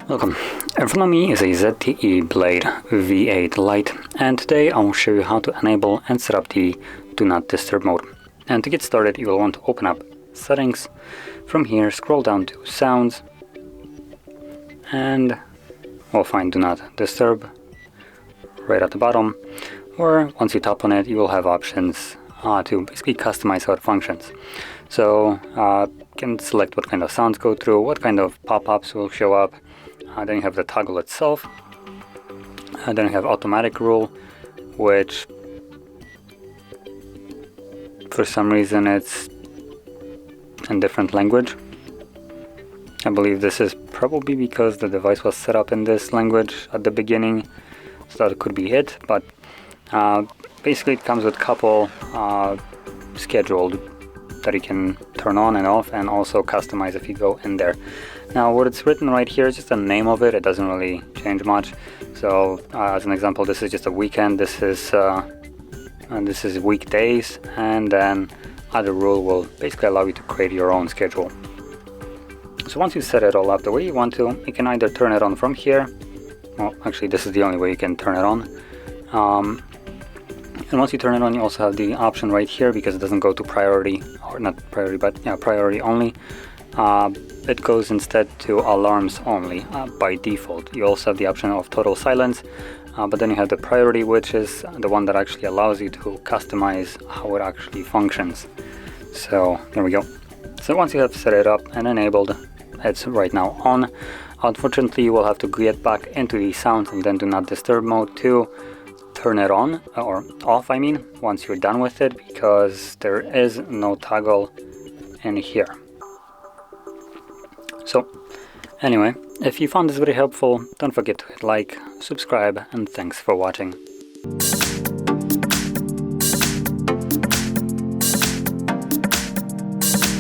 Welcome. In front of me is a ZTE Blade V8 Lite, and today I will show you how to enable and set up the Do Not Disturb mode. And to get started, you will want to open up Settings. From here, scroll down to Sounds, and we'll find Do Not Disturb right at the bottom, or once you tap on it, you will have options to basically customize how it functions. So you can select what kind of sounds go through, what kind of pop-ups will show up. Then you have the toggle itself. Then you have automatic rule, which for some reason it's in different language. I believe this is probably because the device was set up in this language at the beginning, so that could be it. But basically it comes with a couple scheduled that you can turn on and off, and also customize if you go in there. Now what it's written right here is just the name of it. It doesn't really change much. So as an example, this is just a weekend, this is weekdays, and then other rule will basically allow you to create your own schedule. So once you set it all up the way you want to, you can either turn it on from here. Well, actually this is the only way you can turn it on. And once you turn it on, you also have the option right here, because it doesn't go to priority, or not priority, but yeah, priority only. It goes instead to alarms only by default. You also have the option of total silence, but then you have the priority, which is the one that actually allows you to customize how it actually functions. So there we go. So once you have set it up and enabled, it's right now on. Unfortunately, you will have to get back into the sound and then Do Not Disturb mode to turn it on, or off I mean, once you're done with it, because there is no toggle in here. So anyway, if you found this very helpful, don't forget to hit like, subscribe, and thanks for watching.